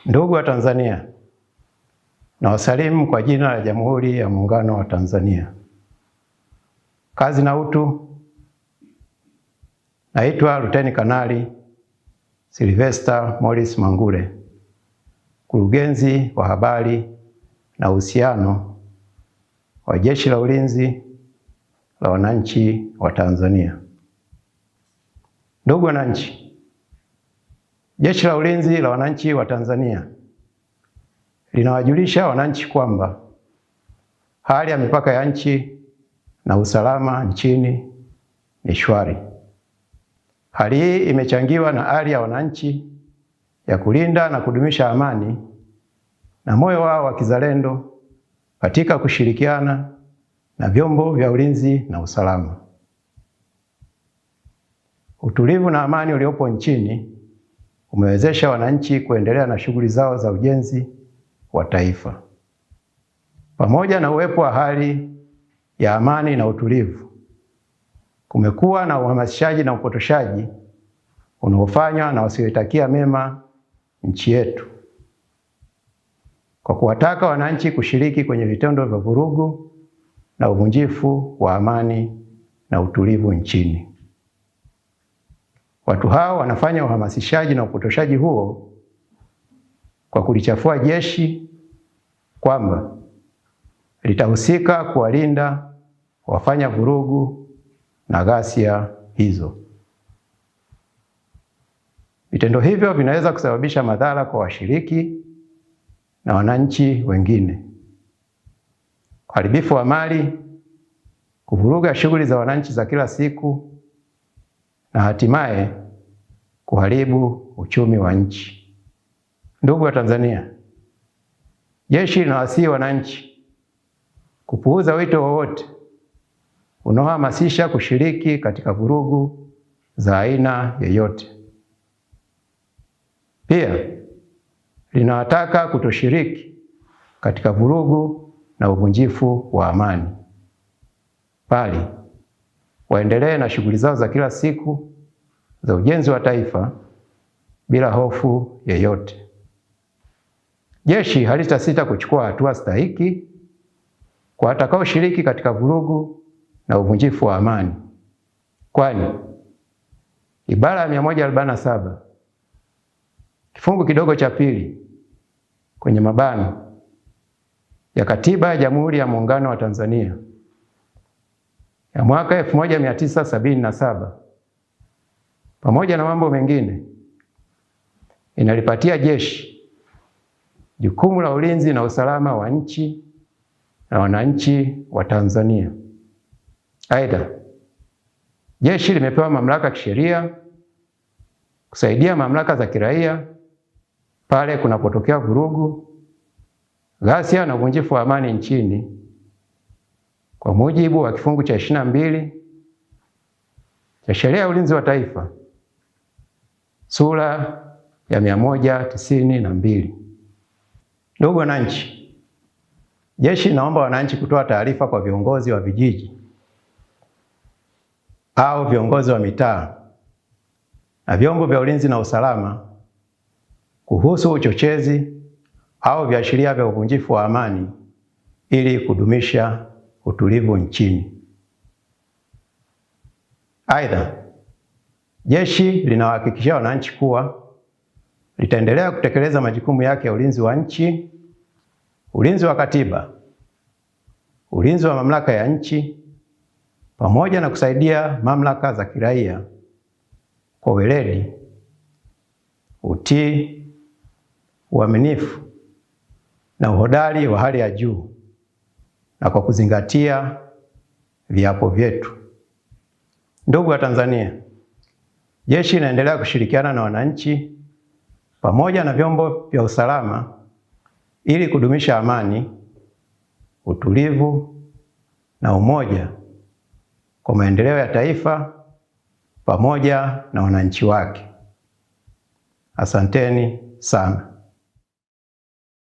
Ndugu wa Tanzania, nawasalimu kwa jina la Jamhuri ya Muungano wa Tanzania. Kazi na utu. Naitwa Luteni Kanali Sylvester Morris Mangule, Mkurugenzi wa Habari na Uhusiano wa Jeshi la Ulinzi la Wananchi wa Tanzania. Ndugu wananchi, Jeshi la Ulinzi la Wananchi wa Tanzania linawajulisha wananchi kwamba hali ya mipaka ya nchi na usalama nchini ni shwari. Hali hii imechangiwa na hali ya wananchi ya kulinda na kudumisha amani na moyo wao wa kizalendo katika kushirikiana na vyombo vya ulinzi na usalama. Utulivu na amani uliopo nchini umewezesha wananchi kuendelea na shughuli zao za ujenzi wa taifa. Pamoja na uwepo wa hali ya amani na utulivu, kumekuwa na uhamasishaji na upotoshaji unaofanywa na wasioitakia mema nchi yetu, kwa kuwataka wananchi kushiriki kwenye vitendo vya vurugu na uvunjifu wa amani na utulivu nchini. Watu hao wanafanya uhamasishaji na upotoshaji huo kwa kulichafua jeshi kwamba litahusika kuwalinda wafanya vurugu na ghasia hizo. Vitendo hivyo vinaweza kusababisha madhara kwa washiriki na wananchi wengine: uharibifu wa mali, kuvuruga shughuli za wananchi za kila siku, na hatimaye kuharibu uchumi wa nchi. Ndugu wa Tanzania, jeshi linawasihi wananchi kupuuza wito wowote unaohamasisha kushiriki katika vurugu za aina yoyote. Pia linawataka kutoshiriki katika vurugu na uvunjifu wa amani, bali waendelee na shughuli zao za kila siku za ujenzi wa taifa bila hofu yoyote. Jeshi halitasita kuchukua hatua stahiki kwa watakaoshiriki katika vurugu na uvunjifu wa amani, kwani ibara ya 147 kifungu kidogo cha pili kwenye mabano ya Katiba ya Jamhuri ya Muungano wa Tanzania ya mwaka 1977 pamoja na mambo mengine inalipatia jeshi jukumu la ulinzi na usalama wa nchi na wananchi wa Tanzania. Aidha, jeshi limepewa mamlaka kisheria kusaidia mamlaka za kiraia pale kunapotokea vurugu, ghasia na uvunjifu wa amani nchini kwa mujibu wa kifungu cha 22 cha Sheria ya Ulinzi wa Taifa sura ya 192. Ndugu wananchi, jeshi linaomba wananchi kutoa taarifa kwa viongozi wa vijiji au viongozi wa mitaa na vyombo vya ulinzi na usalama kuhusu uchochezi au viashiria vya uvunjifu wa amani ili kudumisha utulivu nchini. Aidha, jeshi linawahakikishia wananchi kuwa litaendelea kutekeleza majukumu yake ya ulinzi wa nchi, ulinzi wa katiba, ulinzi wa mamlaka ya nchi, pamoja na kusaidia mamlaka za kiraia kwa weledi, utii, uaminifu na uhodari wa hali ya juu, na kwa kuzingatia viapo vyetu. Ndugu wa Tanzania, jeshi linaendelea kushirikiana na wananchi pamoja na vyombo vya usalama ili kudumisha amani, utulivu na umoja kwa maendeleo ya taifa pamoja na wananchi wake. Asanteni sana.